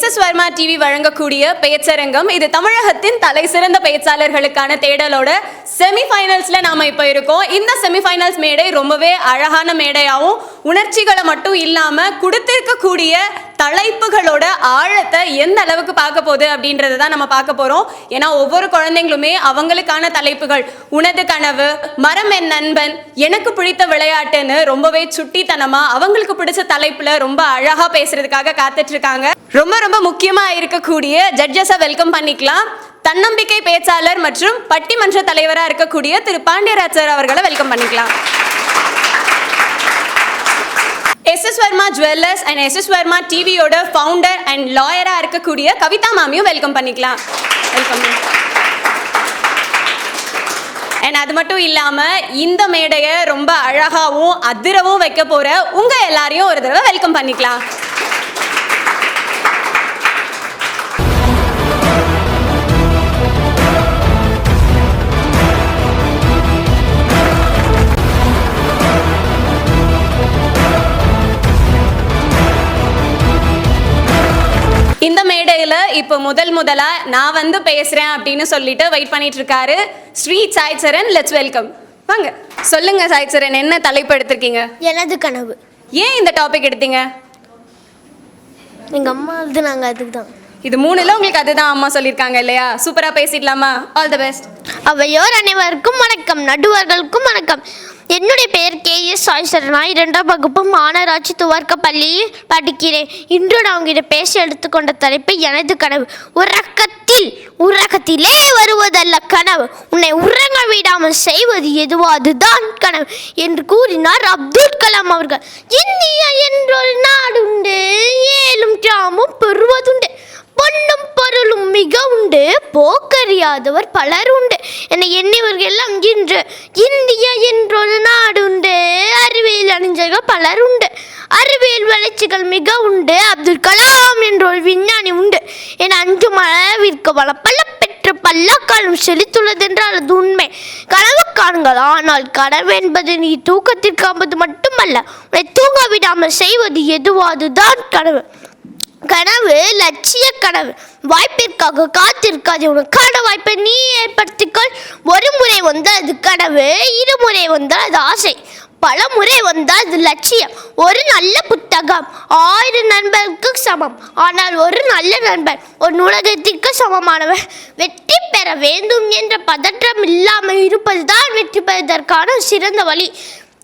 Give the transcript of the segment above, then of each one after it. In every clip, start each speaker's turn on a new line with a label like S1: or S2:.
S1: S Varma TV வழங்கக்கூடிய பேச்சரங்கம். இது தமிழகத்தின் தலை சிறந்த பேச்சாளர்களுக்கான தேடலோட செமிஃபைனல்ஸ்ல நாம இப்போ இருக்கோம். இந்த செமிஃபைனல்ஸ் மேடை ரொம்பவே அழகான மேடையாகவும் உணர்ச்சிகளை மட்டும் இல்லாம கொடுத்திருக்கக்கூடிய தலைப்புகளோட ஆழத்தை எந்த அளவுக்கு பார்க்க போகுது அப்படின்றத தான் நம்ம பார்க்க போறோம். ஏன்னா ஒவ்வொரு குழந்தைங்களுமே அவங்களுக்கான தலைப்புகள், உனது கனவு, மரம் என் நண்பன், எனக்கு பிடித்த விளையாட்டுன்னு ரொம்பவே சுட்டித்தனமா அவங்களுக்கு பிடிச்ச தலைப்புல ரொம்ப அழகா பேசுறதுக்காக காத்துட்டு இருக்காங்க. ரொம்ப ரொம்ப முக்கியமா இருக்கக்கூடிய ஜட்ஜஸை வெல்கம் பண்ணிக்கலாம். தன்னம்பிக்கை பேச்சாளர் மற்றும் பட்டிமன்ற தலைவராக இருக்கக்கூடிய திரு பாண்டியராஜ் சார் அவர்களை வெல்கம் பண்ணிக்கலாம். S Varma jewellers and S Varma டிவியோட ஃபவுண்டர் அண்ட் லாயராக இருக்கக்கூடிய கவிதா மேமையும் வெல்கம் பண்ணிக்கலாம். வெல்கம். அண்ட் அது மட்டும் இல்லாமல் இந்த மேடையை ரொம்ப அழகாகவும் அதிரவும் வைக்க போகிற உங்கள் எல்லாரையும் ஒரு தடவை வெல்கம் பண்ணிக்கலாம். இந்த மேடையில் இப்போ முதலா நான் வந்து பேசுகிறேன் அப்படின்னு சொல்லிட்டு வெயிட் பண்ணிட்டு இருக்காரு ஸ்ரீ சாய் சரண். Let's welcome. வாங்க, சொல்லுங்க சாய் சரண், என்ன தலைப்பு எடுத்திருக்கீங்க?
S2: எனது கனவு.
S1: ஏன் இந்த டாபிக் எடுத்தீங்க?
S2: எங்கள் அம்மா எழுதுனாங்க, அதுக்கு தான்.
S1: இது மூணுல உங்களுக்கு அதுதான் அம்மா சொல்லியிருக்காங்க இல்லையா? சூப்பராக பேசிடலாமா? All the best.
S2: அவையோர் அனைவருக்கும் வணக்கம், நடுவர்களுக்கும் வணக்கம். என்னுடைய பெயர் KS சாய் சரண். 2ஆம் வகுப்பு மாநகராட்சி துவக்க பள்ளியில் படிக்கிறேன். இன்று நான் உங்ககிட்ட பேச எடுத்துக்கொண்ட தலைப்பு எனது கனவு. உறக்கத்திலே வருவதல்ல கனவு, உன்னை உறங்க விடாமல் செய்வது எதுவோ அதுதான் கனவு என்று கூறினார் அப்துல் கலாம் அவர்கள். இந்தியா என்றொரு நாடுண்டு, ஏழும் கிராமம் பெறுவதுண்டு, பொன்னும் பொருளும் மிக உண்டு, போக்கறியாதவர் பலர் உண்டு என எண்ணியவர்கள் எல்லாம் இன்று இந்தியா என்றொரு நாடு உண்டு, அறிவியல் அறிஞர்கள் பலர் உண்டு, அறிவியல் வளர்ச்சிகள் மிக உண்டு, அப்துல் கலாம் என்ற ஒரு விஞ்ஞானி உண்டு என அஞ்சும் அளவிற்கு பல பெற்று பல்லாக்காலம் செலுத்துள்ளது என்றால் அது உண்மை. கனவு காணுங்கள், ஆனால் கனவு என்பது நீ தூக்கத்திற்கு காண்பது மட்டுமல்ல, உன்னை தூங்க விடாமல் செய்வது எதுவோ அதுதான் கனவு. கனவு லட்சிய கனவு. வாய்ப்பிற்காக காத்திருக்காது, உனக்கான வாய்ப்பை நீ ஏற்படுத்திக்கொள். ஒரு முறை வந்தால் அது கனவு, இருமுறை வந்தால் அது ஆசை, பல முறை வந்தால் அது லட்சியம். ஒரு நல்ல புத்தகம் 1000 நண்பருக்கு சமம், ஆனால் ஒரு நல்ல நண்பன் ஒரு நூலகத்திற்கு சமமானவர். வெற்றி பெற வேண்டும் என்ற பதற்றம் இல்லாமல் இருப்பதுதான் வெற்றி பெறுவதற்கான சிறந்த வழி.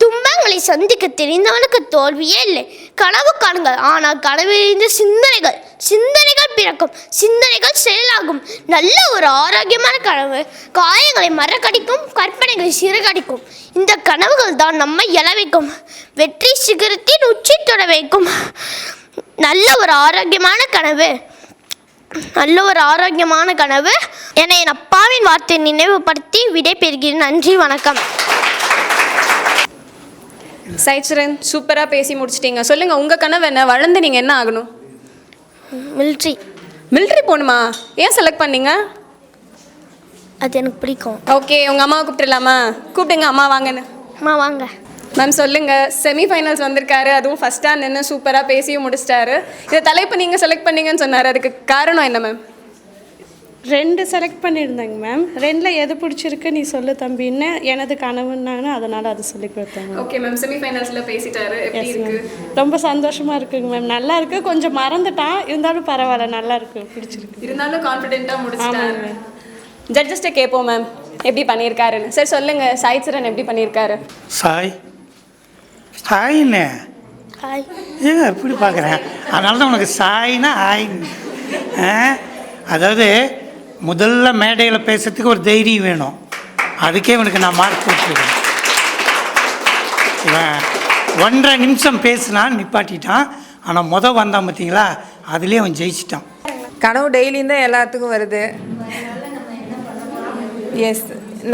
S2: துன்பங்களை சந்திக்க தெரிந்தவனுக்கு தோல்வியே இல்லை. கனவு காணுங்கள், ஆனால் கனவிலிருந்து சிந்தனைகள் பிறக்கும், சிந்தனைகள் செயலாகும். நல்ல ஒரு ஆரோக்கியமான கனவு காயங்களை மறக்கடிக்கும், கற்பனைகளை சிறகடிக்கும். இந்த கனவுகள் தான் நம்மை எழ வைக்கும், வெற்றி சிகரத்தின் உச்சி தொட வைக்கும். நல்ல ஒரு ஆரோக்கியமான கனவு என என் அப்பாவின் வார்த்தை நினைவுபடுத்தி விடை பெறுகிறேன். நன்றி, வணக்கம்.
S1: சாய் சரண், சூப்பராக பேசி முடிச்சிட்டீங்க. சொல்லுங்கள், உங்கள் கனவு என்ன? வளர்ந்து நீங்கள் என்ன ஆகணும்? மிலிட்ரி போகணுமா? ஏன் செலக்ட் பண்ணீங்க?
S2: அது எனக்கு பிடிக்கும்.
S1: ஓகே, உங்கள் அம்மாவை கூப்பிட்டுலாமா? கூப்பிட்டுங்க, அம்மா வாங்கன்னு.
S2: அம்மா வாங்க.
S1: மேம் சொல்லுங்கள், செமிஃபைனல்ஸ் வந்திருக்காரு, அதுவும் ஃபஸ்ட்டாக நின்று சூப்பராக பேசியும் முடிச்சிட்டாரு. இந்த தலைப்பு நீங்கள் செலக்ட் பண்ணீங்கன்னு சொன்னார், அதுக்கு காரணம் என்ன மேம்?
S3: 2 செலக்ட் பண்ணியிருந்தேங்க மேம். 2ல் எது பிடிச்சிருக்கு நீ சொல்லு தம்பின்னு எனது கனவுன்னாங்க, அதனால் அது சொல்லி கொடுத்தாங்க.
S1: ஓகே மேம், செமிஃபைனல்ஸில் பேசிட்டாரு, எப்படி இருக்கு?
S3: ரொம்ப சந்தோஷமாக இருக்குங்க மேம். நல்லா இருக்கு, கொஞ்சம் மறந்துட்டான், இருந்தாலும் பரவாயில்ல, நல்லா இருக்கு, பிடிச்சிருக்கு.
S1: இருந்தாலும் கான்ஃபிடென்ட்டாக முடிச்சிட்டாரு. ஜட்ஜஸ்ட்டை கேட்போம் மேம் எப்படி பண்ணியிருக்காருன்னு. சரி சொல்லுங்கள், சாய் சரண் எப்படி பண்ணியிருக்காரு?
S4: ஹாய்ண்ணே.
S2: ஹாய்.
S4: ஏங்க எப்படி பார்க்குறேன்? அதனால தான் உனக்கு சாய்னா ஹாய். அதாவது முதல்ல மேடையில் பேசுறதுக்கு ஒரு தைரியம் வேணும், அதுக்கே இவனுக்கு நான் மார்க் கொடுத்துருக்கேன். இவன் 1.5 நிமிஷம் பேசினான், நிப்பாட்டிட்டான். ஆனால் வந்தான் பார்த்தீங்களா, அதுலேயே அவன் ஜெயிச்சிட்டான்.
S5: கனவு டெய்லியும் தான் எல்லாத்துக்கும் வருது. எஸ்,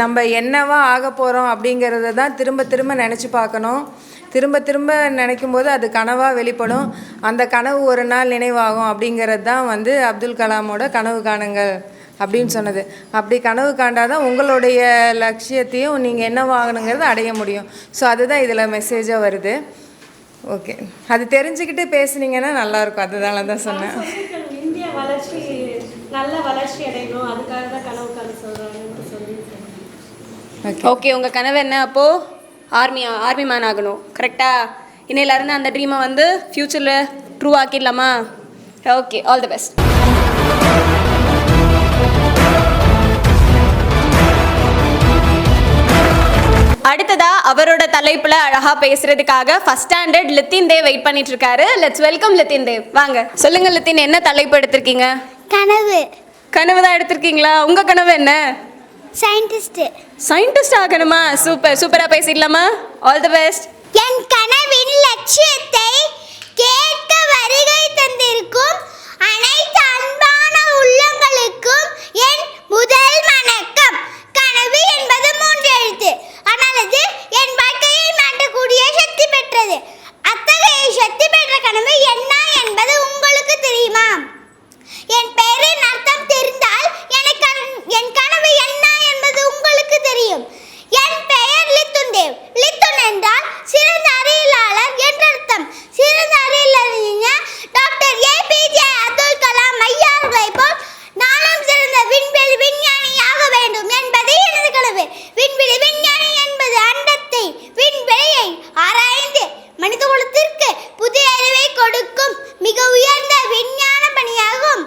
S5: நம்ம என்னவா ஆக போகிறோம் அப்படிங்கிறத தான் திரும்ப நினச்சி பார்க்கணும். திரும்ப நினைக்கும் போது அது கனவாக வெளிப்படும். அந்த கனவு ஒரு நாள் நினைவாகும் அப்படிங்கிறது தான் வந்து அப்துல் கலாமோட கனவு காணுங்கள் அப்படின்னு சொன்னது. அப்படி கனவு காண்டாதான் உங்களுடைய லட்சியத்தையும் நீங்கள் என்னவாகணுங்கிறத அடைய முடியும். ஸோ அதுதான் இதில் மெசேஜாக வருது. ஓகே, அது தெரிஞ்சுக்கிட்டு பேசுனீங்கன்னா நல்லாயிருக்கும், அதுதால தான் சொன்னேன்.
S3: நல்ல வளர்ச்சி அடையணும், அதுக்காக தான் கனவு காண சொல்கிறாங்கன்னு சொல்லி.
S1: ஓகே, உங்கள் கனவு என்ன அப்போது? ஆர்மி மேன் ஆகணும், கரெக்டாக? இன்னையிலேருந்து அந்த ட்ரீமை வந்து ஃப்யூச்சரில் ட்ரூ ஆக்கிடலாமா? Okay, all the best. அடுத்ததா அவரோட தலைப்புல அழகா பேசுறதுக்காக first standard Lithin Dev wait பண்ணிட்டு இருக்காரு. Let's welcome Lithin Dev. வாங்க, சொல்லுங்க லித்தின், என்ன தலைப்பு எடுத்திருக்கீங்க?
S2: கனவு.
S1: கனவு தான் எடுத்திருக்கீங்களா? உங்க கனவு என்ன?
S2: சயின்டிஸ்ட்.
S1: சயின்டிஸ்ட் ஆகணுமா? சூப்பர், சூப்பரா பேசிடலாமா? All the best.
S2: என் கனவின் லட்சியத்தை கேட்க வருகை தந்திருக்கும் அனைத்து அன்பான உள்ளங்களுக்கும் என் முதல் வணக்கம். கனவு என்பது 3 எழுத்து. ஆனால் அது என் வாழ்க்கையை மாற்றக்கூடிய சக்தி பெற்றது. அத்தகைய சக்தி பெற்ற கனவு என்ன என்பது உங்களுக்கு தெரியுமா? என் பெயரின் அர்த்தம் தெரிந்தால் என் கனவு என்ன என்பது உங்களுக்கு தெரியும். என் பெயர் லித்துன் தேவ். லித்துன் என்றால் சிறந்த அறிவியலாளர் என்று அர்த்தம். சிறந்த அறிவியலாளர் டாக்டர் ஏபிஜே அப்துல் கலாம் ஐயா அவர்களைப் போல் நானும் சிறந்த விண்வெளி விஞ்ஞானியாக வேண்டும் என்பது எனது கனவு. விண்வெளி விஞ்ஞானி என்பது அண்டத்தை, விண்வெளியை ஆராய்ந்து மனித குலத்திற்கு புதிய அறிவை கொடுக்கும் மிக உயர்ந்த விஞ்ஞான பணியாகும்.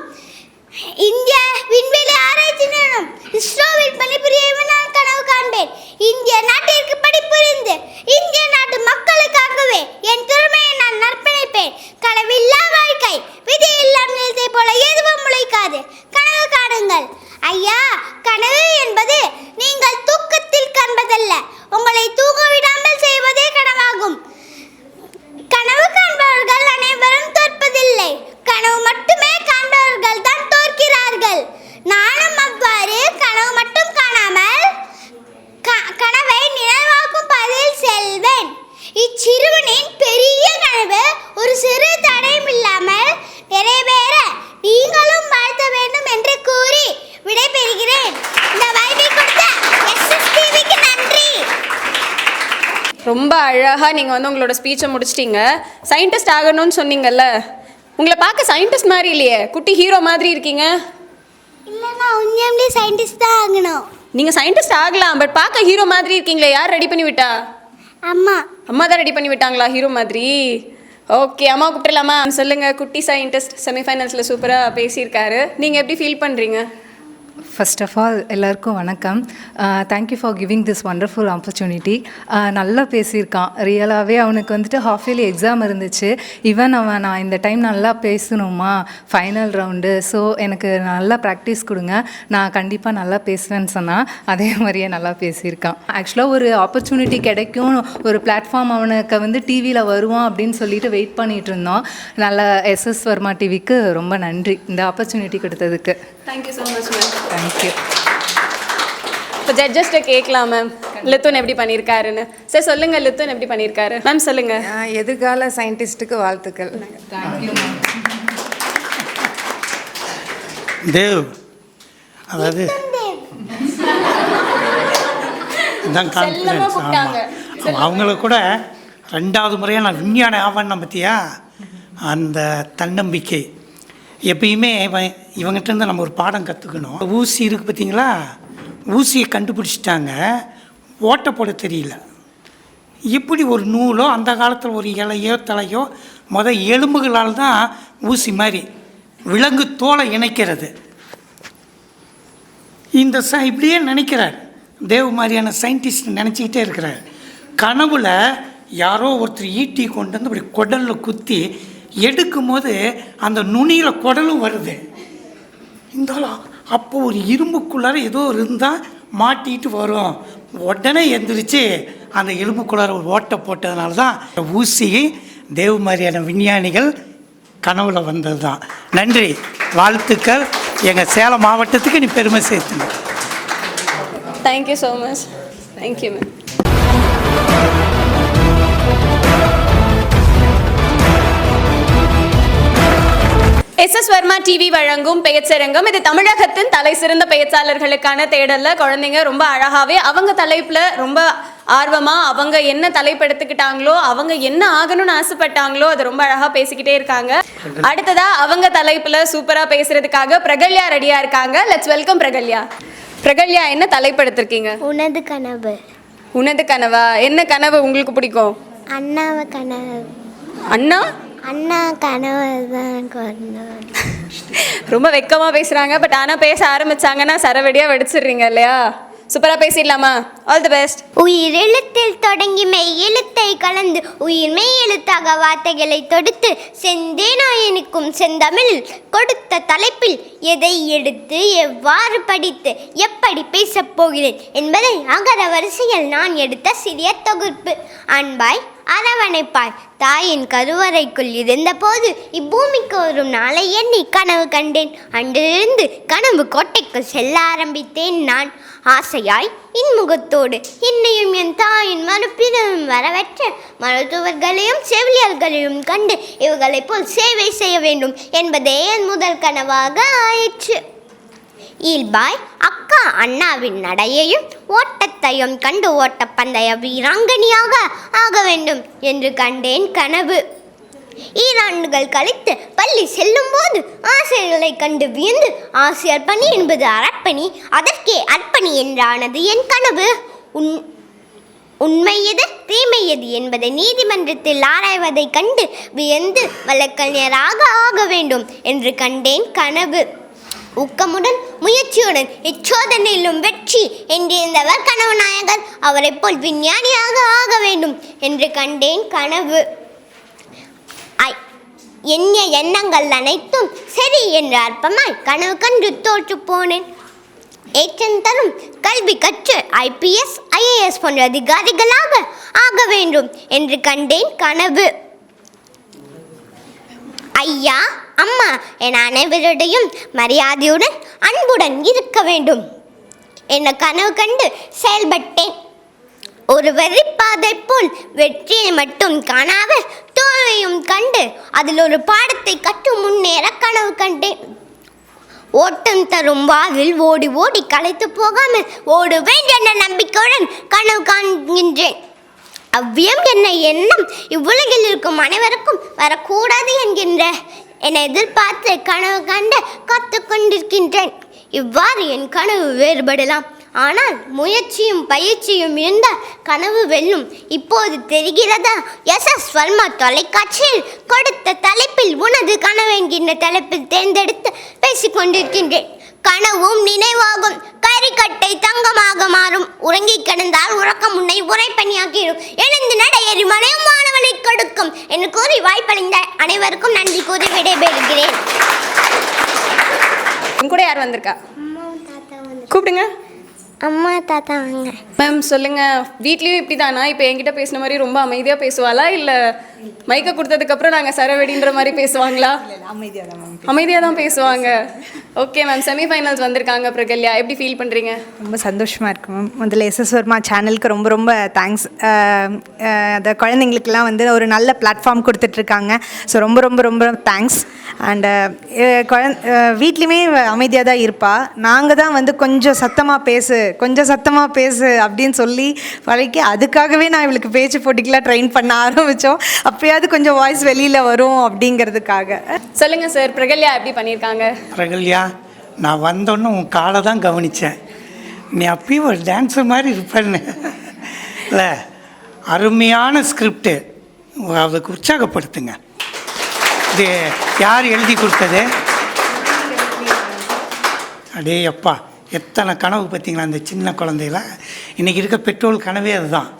S2: இந்திய விண்வெளி ஆராய்ச்சி நிறுவனம் இஸ்ரோவில் பணிபுரிய நான் கனவு காண்பேன். இந்திய நாட்டிற்கு பணிபுரிந்து இந்திய நாட்டு மக்களுக்காகவே என் திறமையை நான் அர்ப்பணிப்பேன். கனவில்லா வாழ்க்கை, விதி இல்லாமல் நிலத்தை போல எதுவும் முளைக்காது. கனவு காணுங்கள் ஐயா. கனவு என்பது நீங்கள் தூக்கத்தில் காண்பதல்ல, உங்களை தூங்க விடாமல் செய்வதே கனவாகும். கனவு காண்பவர்கள் அனைவரும் தோற்பதில்லை, கனவு மட்டுமே காண்பவர்கள் தான் தோற்கிறார்கள். நானும் அவ்வாறு கனவு மட்டும் காணாமல் கனவை நினைவாக்கும் பாதையில் செல்வேன். இச்சிறுவனின் பெரிய கனவு ஒரு சிறு தடையும் இல்லாமல் நிறைவேற நீங்களும் வாழ்த்த வேண்டும் என்று கூறி விடைபெறுகிறேன். இந்த வாய்ப்பை கொடுத்த SSTVக்கு நன்றி.
S1: ரொம்ப அழகா நீங்க வந்து உங்களோட ஸ்பீச்சை முடிச்சிட்டீங்க. சயின்டிஸ்ட் ஆகணும்னு சொன்னீங்கல்ல, உங்களை பார்க்க சயின்டிஸ்ட் மாதிரி இல்லையே, குட்டி ஹீரோ மாதிரி இருக்கீங்க.
S2: இல்லை, நான் உண்மையிலே சயின்டிஸ்ட் தான் ஆகணும்.
S1: நீங்க சயின்டிஸ்ட் ஆகலாம், பட் பார்க்க ஹீரோ மாதிரி இருக்கீங்களே, யார் ரெடி பண்ணி விட்டா?
S2: அம்மா.
S1: அம்மா தான் ரெடி பண்ணி விட்டாங்களா ஹீரோ மாதிரி? ஓகே, அம்மா கூப்பிடலாமா? சொல்லுங்க, குட்டி சயின்டிஸ்ட் செமிஃபைனல்ஸில் சூப்பராக பேசியிருக்காரு. நீங்கள் எப்படி ஃபீல் பண்ணுறீங்க?
S6: ஃபர்ஸ்ட் ஆஃப் ஆல் எல்லாருக்கும் வணக்கம். Thank you for giving this wonderful opportunity. நல்லா பேசியிருக்கான். ரியலாகவே அவனுக்கு வந்துட்டு ஹாஃப் இயர்லி எக்ஸாம் இருந்துச்சு. ஈவன் நான் இந்த டைம் நல்லா பேசணுமா, ஃபைனல் ரவுண்டு, ஸோ எனக்கு நல்லா ப்ராக்டிஸ் கொடுங்க, நான் கண்டிப்பாக நல்லா பேசுவேன்னு சொன்னான். அதே மாதிரியே நல்லா பேசியிருக்கான். ஆக்சுவலாக ஒரு ஆப்பர்ச்சுனிட்டி கிடைக்கும், ஒரு பிளாட்ஃபார்ம் அவனுக்கு வந்து டிவியில் வருவான் அப்படின்னு சொல்லிட்டு வெயிட் பண்ணிகிட்டு இருந்தோம். நல்லா SS வர்மா டிவிக்கு ரொம்ப நன்றி இந்த ஆப்பர்ச்சுனிட்டி கொடுத்ததுக்கு.
S1: Thank you so much ma'am.
S6: Thank you.
S1: இப்போ ஜட்ஜஸ்ட்டை கேட்கலாம் மேம், லித்துன் எப்படி பண்ணியிருக்காருன்னு. சார் சொல்லுங்க, லித்துன் எப்படி பண்ணியிருக்காரு? மேம் சொல்லுங்க.
S5: எதிர்கால சயின்டிஸ்ட்டுக்கு வாழ்த்துக்கள்.
S6: Thank you ma'am.
S4: தேவ், அதாவது இதான் கான்ஃபிடன்ஸ். ஆமாம், அவங்கள கூட 2வது முறையாக நான் விஞ்ஞான ஆவான்னு பற்றியா அந்த தன்னம்பிக்கை எப்பயுமே இவங்ககிட்ட நம்ம ஒரு பாடம் கற்றுக்கணும். ஊசி இருக்குது பார்த்தீங்களா, ஊசியை கண்டுபிடிச்சிட்டாங்க, ஓட்டை போட தெரியல. எப்படி ஒரு நூலோ அந்த காலத்தில் ஒரு இலையோ தலையோ எலும்புகளால் தான் ஊசி மாதிரி விலங்கு தோலை இணைக்கிறது. இந்த இப்படியே நினைக்கிறார் தேவ் மாதிரியான சயின்டிஸ்ட் நினச்சிக்கிட்டே இருக்கிறார். கனவுல யாரோ ஒருத்தர் ஈட்டி கொண்டு வந்து அப்படி குடலில் குத்தி எடுக்கும் போது அந்த நுனியில் குடலும் வருது. இருந்தாலும் அப்போ ஒரு இரும்புக்குள்ளார ஏதோ இருந்தால் மாட்டிட்டு வரும். உடனே எந்திரிச்சு அந்த எலும்புக்குள்ளார ஒரு ஓட்டை போட்டதுனால தான் ஊசி தேவ் மாதிரியான விஞ்ஞானிகள் கனவுல வந்தது தான். நன்றி, வாழ்த்துக்கள். எங்கள் சேலம் மாவட்டத்துக்கு நீ பெருமை சேர்த்துங்க.
S1: Thank you so much. Thank you ma'am. S Varma TV வழங்கும் பேச்சரங்கம். இது தமிழகத்தின் தலை சிறந்த பேச்சாளர்களுக்கான தேடல்ல குழந்தைங்க ரொம்ப அழகாவே அவங்க தலைப்புல ரொம்ப ஆர்வமா அவங்க என்ன தலைப்படுத்திக்கிட்டாங்களோ அவங்க என்ன ஆகணும்னு ஆசைப்பட்டாங்களோ அதை ரொம்ப அழகா பேசிக்கிட்டே இருக்காங்க. அடுத்ததா அவங்க தலைப்புல சூப்பரா பேசுறதுக்காக பிரகல்யா ரெடியா இருக்காங்க. Let's welcome Pragalya. பிரகல்யா, என்ன தலைப்படுத்திருக்கீங்க?
S2: உனது கனவு.
S1: உனது கனவா? என்ன கனவு உங்களுக்கு பிடிக்கும்?
S2: அண்ணாவை கனவு.
S1: அண்ணா
S2: அண்ணா கனவு தான் கொண்டோம்.
S1: ரொம்ப வெக்கமா பேசுறாங்க. பட் ஆனா பேச ஆரம்பிச்சாங்கன்னா சரவடியா வெடிச்சிடுறீங்க இல்லையா? சூப்பரா பேசிடலாமா? All the best.
S2: உயிர் எழுத்தில் தொடங்கி மெய் எழுத்தை கலந்து உயிர் மெய் எழுத்தாக வார்த்தைகளை தொடுத்து செந்தேனாயனுக்கும் செந்தமிழ் கொடுத்த தலைப்பில் எதை எடுத்து எவ்வாறு படித்து எப்படி பேசப் போகிறேன் என்பதை அகர வரிசையில் நான் எடுத்த சிறிய தொகுப்பு. அன்பாய் அரவணைப்பாய் தாயின் கருவறைக்குள் இருந்தபோது இப்பூமிக்கு வரும் நாளை எண்ணி கனவு கண்டேன். அன்றிலிருந்து கனவு கோட்டைக்குள் செல்ல ஆரம்பித்தேன் நான். ஆசையாய் இன்முகத்தோடு என்னையும் என் தாயின் மறுப்பினும் வரவற்ற மருத்துவர்களையும் செவிலியர்களையும் கண்டு இவர்களைப் போல் சேவை செய்ய வேண்டும் என்பதே என் முதல் கனவாக ஆயிற்று. இல்பாய் அக்கா அண்ணாவின் நடையையும் ஓட்டத்தையும் கண்டு ஓட்டப்பந்தய வீராங்கனியாக ஆக வேண்டும் என்று கண்டேன் கனவு. 2 ஆண்டுகள் கழித்து பள்ளி செல்லும் போது ஆசிரியர்களை கண்டு வியந்து ஆசிரியர் பணி என்பது அறப்பணி, அதற்கே அர்ப்பணி என்றானது என் கனவு. உண்மை எது தீமை எது என்பதை நீதிமன்றத்தில் ஆராய்வதை கண்டு வியந்து வழக்கறிஞராக ஆக வேண்டும் என்று கண்டேன் கனவு. ஊக்கமுடன் முயற்சியுடன் இச்சோதனையிலும் வெற்றி என்றிருந்தவர் கனவு நாயகர். அவரை போல் விஞ்ஞானியாக ஆக வேண்டும் என்று கண்டேன் கனவு. எண்ணிய எண்ணங்கள் அனைத்தும் சரி என்ற அற்பமாய் கனவு கண்டு தோற்று போனேன். ஏற்றம் தரும் கல்வி கற்று IPS IAS போன்ற அதிகாரிகளாக ஆக வேண்டும் என்று கண்டேன் கனவு. ஐயா அம்மா என அனைவருடையும் மரியாதையுடன் அன்புடன் இருக்க வேண்டும் என கனவு கண்டு செயல்பட்டேன். ஒரு வெறிப்பாதை போல் வெற்றியை மட்டும் காணாமல் தோல்வியும் கண்டு அதில் ஒரு பாடத்தை கற்று முன்னேற கனவு கண்டேன். ஓட்டம் தரும் வாவில் ஓடி ஓடி களைத்து போகாமல் ஓடுவேன் என்ற நம்பிக்கையுடன் கனவு காண்கின்றேன். அவ்வியம் என்ன எண்ணம் இவ்வுலகில் இருக்கும் அனைவருக்கும் வரக்கூடாது என்கின்ற என எதிர்பார்த்து கனவு கண்டு காத்து கொண்டிருக்கின்றேன். இவ்வாறு என் கனவு வேறுபடலாம், ஆனால் முயற்சியும் பயிற்சியும் இருந்தால் கனவு வெல்லும். இப்போது தெரிகிறதா? எஸ் வர்மா தொலைக்காட்சியில் கொடுத்த தலைப்பில் உனது கனவு என்கின்ற தலைப்பில் தேர்ந்தெடுத்து பேசிக்கொண்டிருக்கின்றேன். கனவும் நினைவாகும், கரிக்கட்டை தங்கமாக மாறும், உறங்கி கிடந்தால் உறக்கம் உன்னை உரைப்பணியாக்கிடும், எழுந்து நடையேறி மனையும் மாணவனை கொடுக்கும் என்று கூறி வாய்ப்பளித்த அனைவருக்கும் நன்றி கூறி விடைபெறுகிறேன்.
S1: கூட யார் வந்திருக்கா? கூப்பிடுங்க.
S2: அம்மா தாத்தா வாங்க.
S1: மேம் சொல்லுங்க, வீட்லயும் இப்படி தானா? இப்போ என்கிட்ட பேசின மாதிரி ரொம்ப அமைதியா பேசுவாளா, இல்ல மைக்க கொடுத்ததுக்கு அப்புறம் நாங்க சரவெடின்ற மாதிரி பேசுவாங்களா? அமைதியா தான் பேசுவாங்க. ஓகே மேம், செமிஃபைனல்ஸ் வந்திருக்காங்க பிரகல்யா, எப்படி ஃபீல் பண்றீங்க?
S7: ரொம்ப சந்தோஷமாக இருக்கு மேம். முதல்ல எஸ்எஸ் வர்மா சேனலுக்கு ரொம்ப ரொம்ப தேங்க்ஸ். அந்த குழந்தைங்களுக்கெல்லாம் வந்து ஒரு நல்ல பிளாட்ஃபார்ம் கொடுத்துட்ருக்காங்க. ஸோ ரொம்ப ரொம்ப ரொம்ப தேங்க்ஸ். அண்டு வீட்லேயுமே அமைதியாக தான் இருப்பா. நாங்கள் தான் வந்து கொஞ்சம் சத்தமாக பேசு அப்படின்னு சொல்லி பழகி அதுக்காகவே நான் இவளுக்கு பேச்சு போட்டிக்கெலாம் ட்ரெயின் பண்ண ஆரம்பித்தோம். அப்போயாவது கொஞ்சம் வாய்ஸ் வெளியில் வரும் அப்படிங்கிறதுக்காக.
S1: சொல்லுங்க சார், பிரகல்யா எப்படி பண்ணியிருக்காங்க?
S4: பிரகல்யா, நான் வந்தோன்னே உன் காலை தான் கவனித்தேன். நீ அப்பயும் ஒரு டான்ஸர் மாதிரி இருப்பேன்னு இல்லை, அருமையான ஸ்கிரிப்டு, அதுக்கு உற்சாகப்படுத்துங்க. இது யார் எழுதி கொடுத்தது? அடே அப்பா, எத்தனை கனவு பார்த்தீங்களா அந்த சின்ன குழந்தைகள. இன்றைக்கி இருக்க பெட்ரோல் கனவே அதுதான்.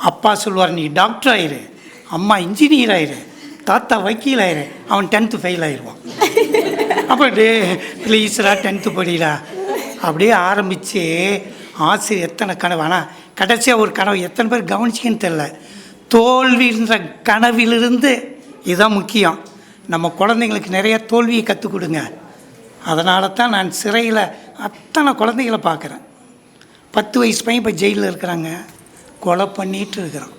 S4: அப்பா சொல்லுவார், நீ டாக்டர் ஆயிரு, அம்மா இன்ஜினியர் ஆயிரு, தாத்தா வக்கீல் ஆயிரு. அவன் 10th ஃபெயில் ஆயிடுவான். அப்போ ப்ளீஸ்ரா 10th படிடா அப்படியே ஆரம்பித்து ஆசிரியர் எத்தனை கனவு. ஆனால் கடைசியாக ஒரு கனவு எத்தனை பேர் கவனிச்சிக்கன்னு தெரில. தோல்வின்ற கனவிலிருந்து இதுதான் முக்கியம். நம்ம குழந்தைங்களுக்கு நிறைய தோல்வியை கற்றுக் கொடுங்க. அதனால தான் நான் சிறையில் அத்தனை குழந்தைகளை பார்க்குறேன். 10 வயசு பையன் இப்போ ஜெயிலில் இருக்கிறாங்க, கொலை பண்ணிகிட்டு இருக்கிறான்.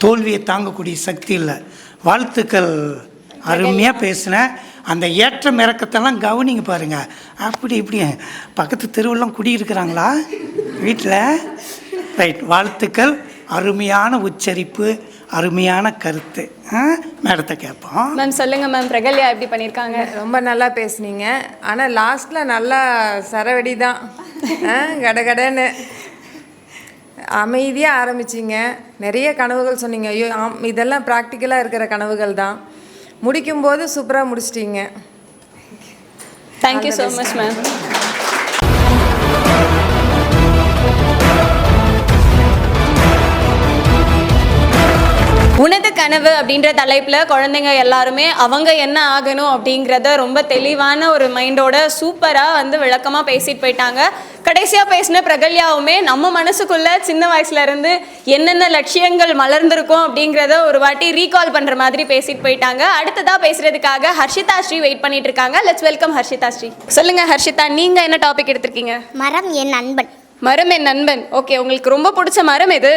S4: தோல்வியை தாங்கக்கூடிய சக்தி இல்லை. வாழ்த்துக்கள், அருமையாக பேசினேன். அந்த ஏற்றம் இறக்கத்தெல்லாம் கவனிங்க பாருங்கள். அப்படி இப்படி பக்கத்து தெருவெல்லாம் குடியிருக்கிறாங்களா வீட்டில்? ரைட், வாழ்த்துக்கள். அருமையான உச்சரிப்பு, அருமையான கருத்து. மேடத்தை கேட்போம்.
S1: மேம் சொல்லுங்க மேம், பிரகல்யா எப்படி பண்ணியிருக்காங்க?
S5: ரொம்ப நல்லா பேசுனீங்க. ஆனால் லாஸ்ட்டில் நல்லா சரவெடி தான். கடகடன்னு அமைதியாக ஆரம்பிச்சிங்க. நிறைய கனவுகள் சொன்னீங்க. ஐயோ இதெல்லாம் ப்ராக்டிக்கலாக இருக்கிற கனவுகள் தான். முடிக்கும்போது சூப்பராக முடிச்சிட்டிங்க.
S1: Thank you so much ma'am. உனது கனவு அப்படின்ற தலைப்பில் குழந்தைங்க எல்லாருமே அவங்க என்ன ஆகணும் அப்படிங்கிறத ரொம்ப தெளிவான ஒரு மைண்டோட சூப்பராக வந்து விளக்கமாக பேசிட்டு போயிட்டாங்க. கடைசியாக பேசின பிரகல்யாவுமே நம்ம மனசுக்குள்ளே சின்ன வயசுலேருந்து என்னென்ன லட்சியங்கள் மலர்ந்திருக்கும் அப்படிங்கிறத ஒரு வாட்டி ரீகால் பண்ணுற மாதிரி பேசிட்டு போயிட்டாங்க. அடுத்ததாக பேசுகிறதுக்காக ஹர்ஷிதா ஸ்ரீ வெயிட் பண்ணிட்டு இருக்காங்க. Let's welcome Harshitha Sri. சொல்லுங்கள் ஹர்ஷிதா, நீங்கள் என்ன டாபிக் எடுத்திருக்கீங்க?
S2: மரம் என் நண்பன்.
S1: மரம் என் நண்பன். ஓகே, உங்களுக்கு ரொம்ப பிடிச்ச மரம் எது?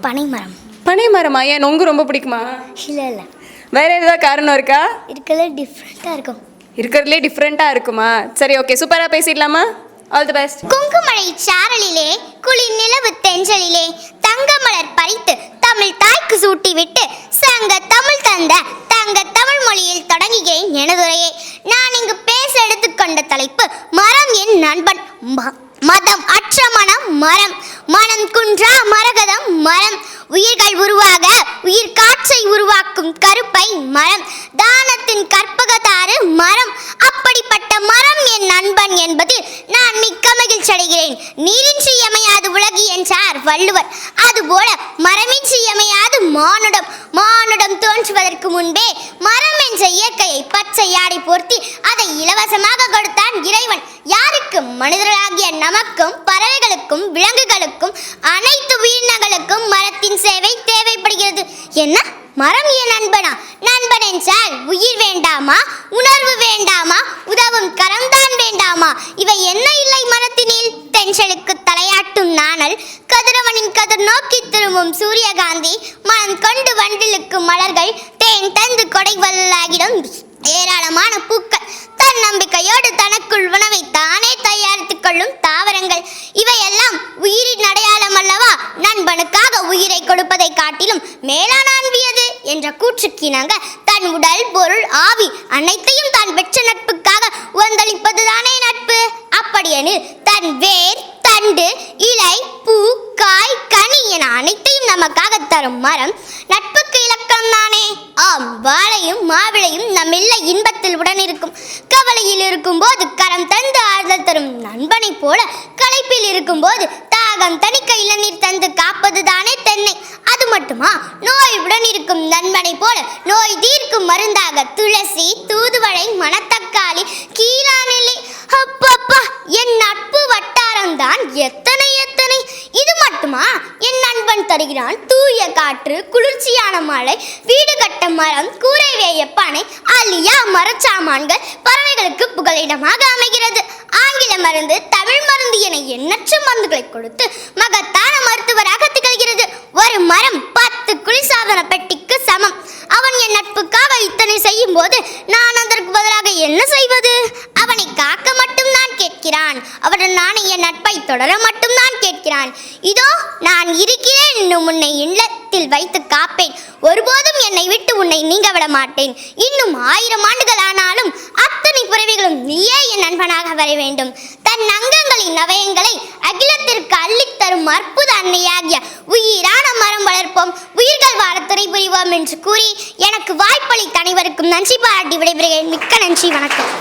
S2: பனைமரம்.
S1: பனை மரமா? ஏன் நொங்கு ரொம்ப பிடிக்குமா?
S2: இல்லை இல்லை,
S1: வேற ஏதாவது காரணம் இருக்கா?
S2: இருக்கிறதுல டிஃப்ரெண்ட்டாக இருக்கும்.
S1: இருக்கிறதுலே டிஃப்ரெண்ட்டாக இருக்குமா? சரி, ஓகே, சூப்பராக பேசிடலாமா? All the best.
S2: குங்குமழை சாரலிலே குளிர் நிலவு தென்றலிலே தங்கமலர் பறித்து தமிழ் தாய்க்கு சூட்டி விட்டு சங்க தமிழ் தந்த தங்க தமிழ் மொழியில் தொடங்குகிறேன் எனதுரையை. நான் இங்கு பேச எடுத்துக்கொண்ட தலைப்பு மரம் என் நண்பன். மதம் அற்ற மனம் மரம், மனம் குன்றா மரகதம் மரம், உயிர்கள் உருவாக உயிர் காற்றை உருவாக்கும் கருப்பை மரம், தானத்தின் கற்பகத்தாறு மரம். அப்படிப்பட்ட மரம் என் நண்பன் என்பதில் நான் மிக்க மகிழ்ச்சி அடைகிறேன். நீரின்றி அமையாது உலகு என்றார் வள்ளுவர். அதுபோல மரமின்றி அமையாது மானுடம். மானுடம் தோன்றுவதற்கு முன்பே மரம் என்ற இயற்கையை பச்சை ஆடை போர்த்தி அதை இலவசமாக கொடுத்தான் இறைவன். யாருக்கு? மனிதர்களாகிய நமக்கும் பறவைகளுக்கும் விலங்குகளுக்கும் அனைத்து உயிரினங்களுக்கும் மரத்தின் சேவை தேவைப்படுகிறது. என்ன, மரம் என் நண்பனா? நண்பன் என்றால் உயிர் வேண்டாமா? உணர்வு வேண்டாமா? உதவும் கரம்தான் வேண்டாமா? இவை என்ன இல்லை மரத்தினில்? தென்றலுக்கு தலையாட்டும் நாணல், கதிரவனின் கதிர் நோக்கி திரும்பும் சூரியகாந்தி, மனம் கொண்டு வண்டிலுக்கு மலர்கள், தேன் தந்து கொடை வல்லாகிடும் ஏராளமான பூக்கள், தன்னம்பிக்கையோடு தனக்குள் உணவை தானே தயாரித்துக் கொள்ளும் தாவரங்கள், இவையெல்லாம் உயிரின் அடையாளம் அல்லவா? நண்பனுக்காக உயிரை கொடுப்பதை காட்டிலும் மேலான அன்பியது என்ற கூற்றுக்கிணங்க தன் உடல் பொருள் ஆவி அனைத்தையும் தான் பெற்ற நட்புக்காக உந்தளிப்பதுதானே நட்பு. அப்படியெனில் தன் வேர் தண்டு இலை பூ காய் கனி என அனைத்தையும் நமக்காக தரும் மரம் நட்புக்கு இலக்கணம் தானே. ஆம், வாழையும் மாவிளையும் நம் இல்ல இன்பத்தில் உடனிருக்கும். கவலையில் இருக்கும்போது கரம் தந்து ஆறுதல் தரும் நண்பனை போல களைப்பில் இருக்கும்போது தாகம் தணிக்க இளநீர் தந்து காப்பது தானே தென்னை. அது மட்டுமா, நோயுடன் இருக்கும் நண்பனை போல நோய் தீர்க்கும் மருந்தாக துளசி, தூதுவளை, மணத்தக்காளி, கீழாநெல்லி, அப்பப்பா என் நட்பு வட்டாரம் தான் எத்தனை எத்தனை. இது மட்டுமா, என் நண்பன் தருகிறான் தூய காற்று, குளிர்ச்சியான மழை, வீடு கட்ட மரம், கூரை வேய பனை, அலியா மரச்சாமான்கள், பறவைகளுக்கு புகலிடமாக அமைகிறது. ஆங்கில மருந்து, தமிழ் மருந்து என எண்ணற்ற மருந்துகளை கொடுத்து மகத்தான மருத்துவராக திகழ்கிறது. ஒரு மரம் 10 குளிர்சாதன பெட்டிக்கு சமம். அவன் என் நட்புக்காக இத்தனை செய்யும் போது நான் அதற்கு பதிலாக என்ன செய்வது? அவனை காக்க மட்டும் தான் கேட்கிறான். அவனுடன் நான் என் நட்பை தொடர மட்டும் தான் கேட்கிறான். இதோ நான் இருக்கிறேன், இன்னும் உன்னை இல்லத்தில் வைத்து காப்பேன். ஒருபோதும் என்னை விட்டு உன்னை நீங்க விட மாட்டேன். இன்னும் 1000 ஆண்டுகள் ஆனாலும் அத்தனை பிறவிகளும் நீயே என் நண்பனாக வர வேண்டும். தன் அங்கங்களின் நவயங்களை அகிலத்திற்கு அள்ளித்தரும் அற்புத அன்னையாகிய உயிரான மரம் வளர்ப்போம், உயிர்கள் வாழ துணை புரிவோம் என்று கூறி எனக்கு வாய்ப்பளித்த அனைவருக்கும் நன்றி பாராட்டி விடைபெறுகிறேன். மிக்க நன்றி, வணக்கம்.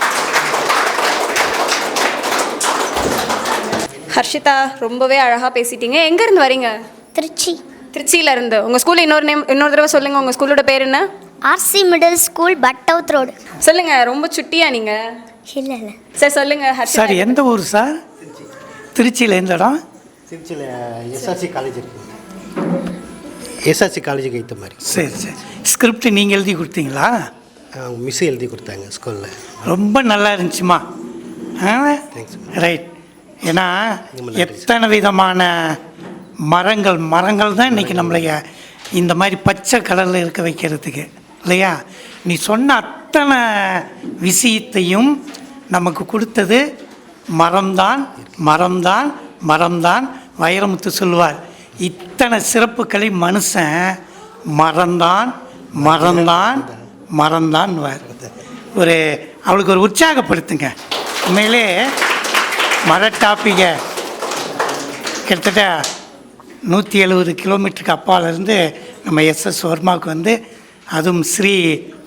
S1: ஹர்ஷிதா, ரொம்பவே அழகாக பேசிட்டீங்க. எங்கேருந்து வரீங்க?
S2: திருச்சி.
S1: திருச்சியில இருந்து. உங்கள் ஸ்கூல் இன்னொரு தடவை சொல்லுங்கள். உங்கள் ஸ்கூலோட பேர் என்ன?
S2: RC middle school, Pattavuth road.
S1: சொல்லுங்கள், ரொம்ப சுட்டியா நீங்கள்?
S2: இல்லை இல்லை
S1: சார் சொல்லுங்கள் ஹர்ஷிதா.
S4: சார் எந்த ஊர் சார்? திருச்சியில் எந்த இடம்?
S8: திருச்சியில் எஸ்ஆர்சி காலேஜ் இருக்குது. எஸ்ஆர்சி காலேஜுக்கு ஏற்ற மாதிரி.
S4: சரி சரி. ஸ்கிரிப்ட் நீங்கள் எழுதி கொடுத்தீங்களா?
S8: மிஸ் எழுதி கொடுத்தாங்க ஸ்கூலில்.
S4: ரொம்ப நல்லா இருந்துச்சுமா.
S8: தேங்க்ஸ்.
S4: ரைட். ஏன்னா எத்தனை விதமான மரங்கள் தான் இன்றைக்கி நம்மளைய இந்த மாதிரி பச்சை கலரில் இருக்க வைக்கிறதுக்கு இல்லையா? நீ சொன்ன அத்தனை விஷயத்தையும் நமக்கு கொடுத்தது மரம்தான் மரம்தான் மரம்தான். வைரமுத்து சொல்லுவார், இத்தனை சிறப்புகளை மனுஷன் மறந்தான் மறந்தான் மறந்தான்வார். ஒரு அவளுக்கு ஒரு உற்சாகப்படுத்துங்க. உண்மையிலே மர டாப்பிக்கை கிட்டத்தட்ட 170 கிலோமீட்டருக்கு அப்பாலேருந்து நம்ம எஸ்எஸ் வர்மாவுக்கு வந்து, அதுவும் ஸ்ரீ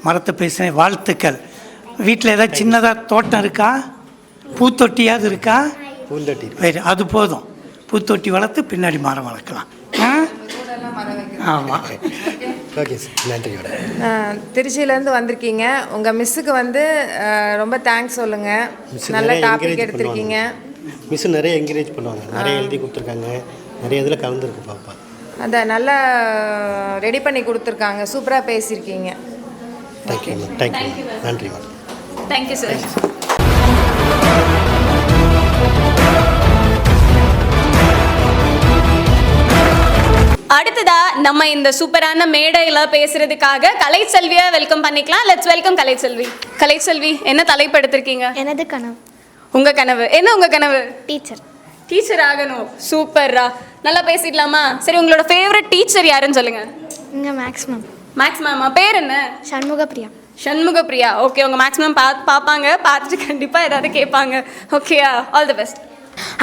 S4: மரத்தை பேசின வாழ்த்துக்கள். வீட்டில் ஏதாவது சின்னதாக தோட்டம் இருக்கா? பூத்தொட்டியாவது இருக்கா?
S8: பூந்தொட்டி
S4: வேறு அது போதும். பூத்தொட்டி வளர்த்து பின்னாடி மரம் வளர்க்கலாம். ஆமாம்.
S8: ஓகே சார், நன்றி மேடம்.
S5: திருச்சியிலேருந்து வந்திருக்கீங்க. உங்கள் மிஸ்ஸுக்கு வந்து ரொம்ப தேங்க்ஸ் சொல்லுங்கள். நல்ல டாபிக் எடுத்திருக்கீங்க.
S8: மிஸ் நிறைய என்கரேஜ் பண்ணுவாங்க, நிறைய எழுதி கொடுத்துருக்காங்க, நிறைய இதில் கலந்துருக்கு பாப்பா.
S5: அதை நல்லா ரெடி பண்ணி கொடுத்துருக்காங்க. சூப்பராக பேசியிருக்கீங்க.
S8: தேங்க்யூ மேம், தேங்க்யூ, நன்றி மேடம்.
S1: Thank you sir. அடுத்ததா நம்ம இந்த சூப்பரான மேடையில பேசுறதுக்காக கலைச்செல்வியை வெல்கம் பண்ணிக்கலாம். Let's welcome Kalaiselvi. கலைச்செல்வி, என்ன தலைப்பு எடுத்திருக்கீங்க?
S2: எனது கனவு
S1: உங்க கனவு என்ன? உங்க கனவு
S2: டீச்சர்.
S1: டீச்சர் ஆகணும். சூப்பர்ரா, நல்லா பேசிடலாமா? சரி, உங்களோட ஃபேவரட் டீச்சர் யாருன்னு சொல்லுங்க.
S2: இங்கே மேக்ஸிமம்
S1: மேக்ஸ் மேமா, பேர் என்ன?
S2: சண்முகப்பிரியா.
S1: சண்முகப்பிரியா. ஓகே, உங்க மேக்ஸிமம் பார்ப்பாங்க, பார்த்துட்டு கண்டிப்பா ஏதாவது கேட்பாங்க. ஓகேயா? All the best.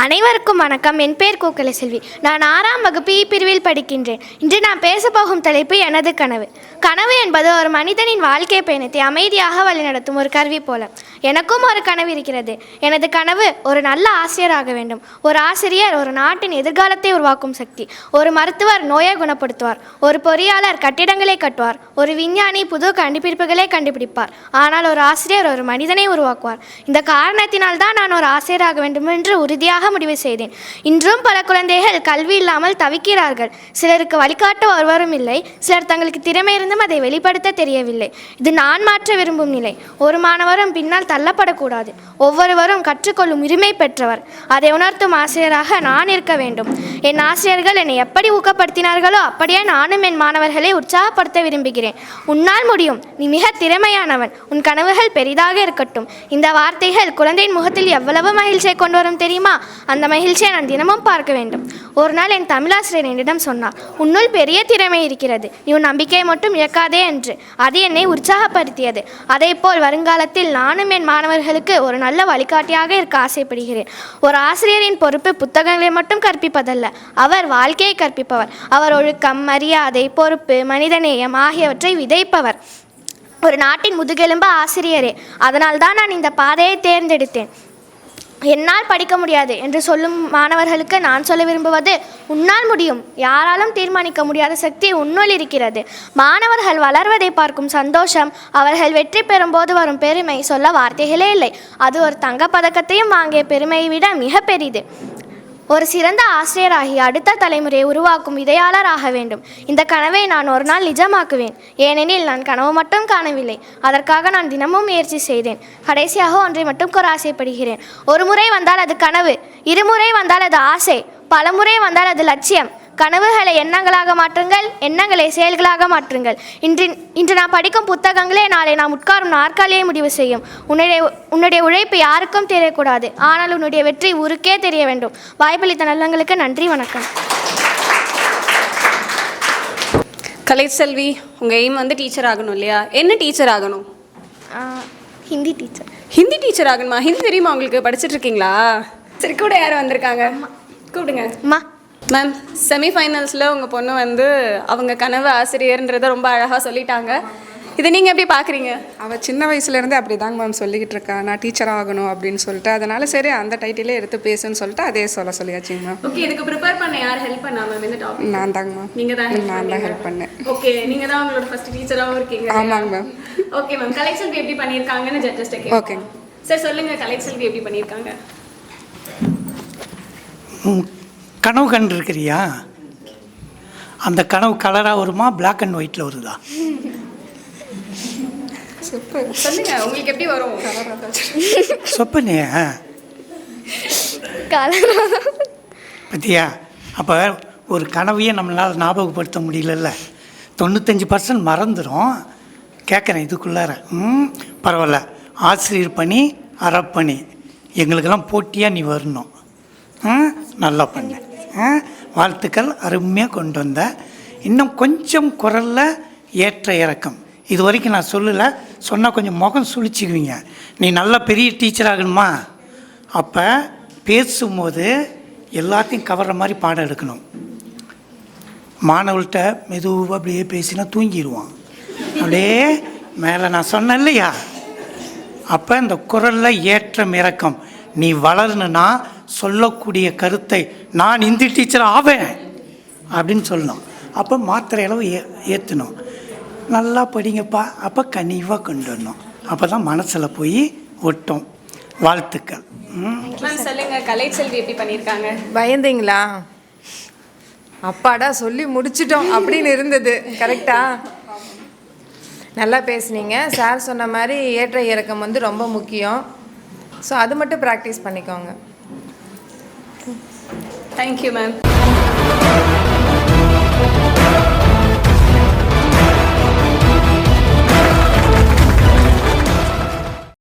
S2: அனைவருக்கும் வணக்கம். என் பேர் கோக்கலை செல்வி. நான் 6ஆம் வகுப்பு பிரிவில் படிக்கின்றேன். இன்று நான் பேசப்போகும் தலைப்பு எனது கனவு. கனவு என்பது ஒரு மனிதனின் வாழ்க்கை பயணத்தை அமைதியாக வழிநடத்தும் ஒரு கருவி போல. எனக்கும் ஒரு கனவு இருக்கிறது. எனது கனவு ஒரு நல்ல ஆசிரியராக வேண்டும். ஒரு ஆசிரியர் ஒரு நாட்டின் எதிர்காலத்தை உருவாக்கும் சக்தி. ஒரு மருத்துவர் நோயை குணப்படுத்துவார். ஒரு பொறியாளர் கட்டிடங்களை கட்டுவார். ஒரு விஞ்ஞானி புது கண்டுபிடிப்புகளை கண்டுபிடிப்பார். ஆனால் ஒரு ஆசிரியர் ஒரு மனிதனை உருவாக்குவார். இந்த காரணத்தினால் தான் நான் ஒரு ஆசிரியராக வேண்டும் என்று உறுதியாக முடிவு செய்தேன். இன்றும் பல குழந்தைகள் கல்வி இல்லாமல் தவிக்கிறார்கள். சிலருக்கு வழிகாட்ட ஒருவரும் இல்லை. சிலர் தங்களுக்கு திறமை இருந்தும் அதை வெளிப்படுத்த தெரியவில்லை. இது நான் மாற்ற விரும்பும் நிலை. ஒரு மாணவரும் பின்னால் தள்ளப்படக்கூடாது. ஒவ்வொருவரும் கற்றுக்கொள்ளும் உரிமை பெற்றவர். அதை உணர்த்தும் ஆசிரியராக நான் இருக்க வேண்டும். என் ஆசிரியர்கள் என்னை எப்படி ஊக்கப்படுத்தினார்களோ அப்படியே நானும் என் மாணவர்களை உற்சாகப்படுத்த விரும்புகிறேன். உன்னால் முடியும், நீ மிக திறமையானவன், உன் கனவுகள் பெரிதாக இருக்கட்டும். இந்த வார்த்தைகள் குழந்தையின் முகத்தில் எவ்வளவு மகிழ்ச்சியை கொண்டு வரும் தெரியுமா? அந்த மகிழ்ச்சியை நான் தினமும் பார்க்க வேண்டும். ஒரு நாள் என் தமிழாசிரியர் என்னிடம் சொன்னார், உன்னுள் பெரிய திறமை இருக்கிறது, நீ உன் நம்பிக்கையை மட்டும் இழக்காதே என்று. அது என்னை உற்சாகப்படுத்தியது. அதேபோல் வருங்காலத்தில் நானும் என் மாணவர்களுக்கு ஒரு நல்ல வழிகாட்டியாக இருக்க ஆசைப்படுகிறேன். ஒரு ஆசிரியரின் பொறுப்பு புத்தகங்களை மட்டும் கற்பிப்பதல்ல, அவர் வாழ்க்கையை கற்பிப்பவர். அவர் ஒழுக்கம், மரியாதை, பொறுப்பு, மனிதநேயம் ஆகியவற்றை விதைப்பவர். ஒரு நாட்டின் முதுகெலும்பு ஆசிரியரே. அதனால் தான் நான் இந்த பாதையை தேர்ந்தெடுத்தேன். என்னால் படிக்க முடியாது என்று சொல்லும் மாணவர்களுக்கு நான் சொல்ல விரும்புவது, உன்னால் முடியும். யாராலும் தீர்மானிக்க முடியாத சக்தி உன்னுள் இருக்கிறது. மாணவர்கள் வளர்வதை பார்க்கும் சந்தோஷம், அவர்கள் வெற்றி பெறும்போது வரும் பெருமை சொல்ல வார்த்தைகளே இல்லை. அது ஒரு தங்கப்பதக்கத்தையும் வாங்கிய பெருமையை விட மிக பெரிது. ஒரு சிறந்த ஆசிரியராகி அடுத்த தலைமுறையை உருவாக்கும் விதையாளராக வேண்டும். இந்த கனவை நான் ஒரு நாள் நிஜமாக்குவேன். ஏனெனில் நான் கனவு மட்டும் காணவில்லை, அதற்காக நான் தினமும் முயற்சி செய்தேன். கடைசியாக ஒன்றை மட்டும் கூற ஆசைப்படுகிறேன். ஒரு முறை வந்தால் அது கனவு, இருமுறை வந்தால் அது ஆசை, பலமுறை வந்தால் அது லட்சியம். கனவுகளை எண்ணங்களாக மாற்றுங்கள், எண்ணங்களை செயல்களாக மாற்றுங்கள். இன்று நான் படிக்கும் புத்தகங்களே நாளை நாம் உட்காரும் நாற்காலியை முடிவு செய்யும். உன்னுடைய உழைப்பு யாருக்கும் தெரியக்கூடாது, ஆனால் உன்னுடைய வெற்றி ஊருக்கே தெரிய வேண்டும். வாய்ப்பளித்த நல்லங்களுக்கு நன்றி, வணக்கம்.
S1: கலைச்செல்வி, உங்க எய்ம் வந்து டீச்சர் ஆகணும் இல்லையா? என்ன டீச்சர் ஆகணும்?
S2: ஹிந்தி டீச்சர்.
S1: ஹிந்தி டீச்சர் ஆகணுமா? ஹிந்தி தெரியுமா உங்களுக்கு? படிச்சுட்டு இருக்கீங்களா? சரி, கூட யாரும் வந்திருக்காங்க? கூப்பிடுங்க.
S2: அம்மா.
S1: மேம், செமிஃபைனல்ஸில் உங்கள் பொண்ணு வந்து அவங்க கனவு ஆசிரியர்ன்றதை ரொம்ப அழகாக சொல்லிட்டாங்க. இதை நீங்கள் எப்படி பார்க்குறீங்க?
S9: அவள் சின்ன வயசுலேருந்தே அப்படி தாங்க மேம் சொல்லிக்கிட்டு இருக்கா, நான் டீச்சர் ஆகணும் அப்படின்னு சொல்லிட்டு. அதனால சரி அந்த டைட்டிலே எடுத்து பேசுன்னு சொல்லிட்டு அதே சொல்லியாச்சுங்க மேம்.
S1: ஓகே, இதுக்கு ப்ரிப்பேர் பண்ண யார் ஹெல்ப் பண்ணா மேம் இந்த டாபிக்?
S9: நான் தாங்க மேம்.
S1: நீங்கள் தான்
S9: நான் தான் ஹெல்ப் பண்ணேன்.
S1: ஓகே, நீங்கள் தான் உங்களோட ஃபர்ஸ்ட் டீச்சராகவும் இருக்கீங்க.
S9: ஆமாங்க மேம்.
S1: ஓகே மேம், கலைச்செல்வி எப்படி பண்ணியிருக்காங்கன்னு ஜட்ஜஸ்ட் ஓகே.
S9: ஓகேங்க
S1: சார், சொல்லுங்கள் கலைச்செல்வி எப்படி பண்ணியிருக்காங்க?
S4: கனவு கண்டிருக்கிறியா? அந்த கனவு கலராக வருமா, பிளாக் அண்ட் ஒயிட்டில் வருதா?
S1: சொல்லுங்க, உங்களுக்கு எப்படி வரும்?
S4: சொப்பனே பத்தியா? அப்போ ஒரு கனவையே நம்மளால் ஞாபகப்படுத்த முடியலல்ல. 95% மறந்துடும், கேட்குறேன் இதுக்குள்ளார. பரவாயில்ல, ஆசிரியர் பணி அறப்பணி எங்களுக்கெல்லாம் போட்டியாக நீ வரணும். நல்லா பண்ண. வாழ்த்துக்கள், அருமையாக கொண்டு வந்த. இன்னும் கொஞ்சம் குரலில் ஏற்ற இறக்கம். இது வரைக்கும் நான் சொல்லலை, சொன்னால் கொஞ்சம் முகம் சுழிச்சிக்குவீங்க. நீ நல்ல பெரிய டீச்சர் ஆகணுமா, அப்போ பேசும்போது எல்லாத்தையும் கவர்ற மாதிரி பாடம் எடுக்கணும். மாணவர்கிட்ட மெதுவாக அப்படியே பேசினா தூங்கிடுவான். அப்படியே மேலே நான் சொன்னேன் இல்லையா, அப்போ இந்த குரலில் ஏற்றம் இறக்கம். நீ வளரணுன்னா சொல்லக்கூடிய கருத்தை நான் இந்தி டீச்சர் ஆவேன் அப்படின்னு சொல்லணும். அப்போ மாத்திரை அளவு ஏற்றணும். நல்லா படிங்கப்பா, அப்போ கனிவாக கொண்டு வரணும். அப்போ தான் மனசில் போய் ஒட்டும். வாழ்த்துக்கள்.
S1: மேம் சொல்லுங்க, கலைச்செல்வி எப்படி பண்ணியிருக்காங்க?
S5: பயந்தீங்களா? அப்பாடா சொல்லி முடிச்சிட்டோம் அப்படின்னு இருந்தது. கரெக்டா? நல்லா பேசுனீங்க. சார் சொன்ன மாதிரி ஏற்ற இறக்கம் வந்து ரொம்ப முக்கியம். ஸோ அது மட்டும் ப்ராக்டிஸ் பண்ணிக்கோங்க.
S1: Thank you ma'am.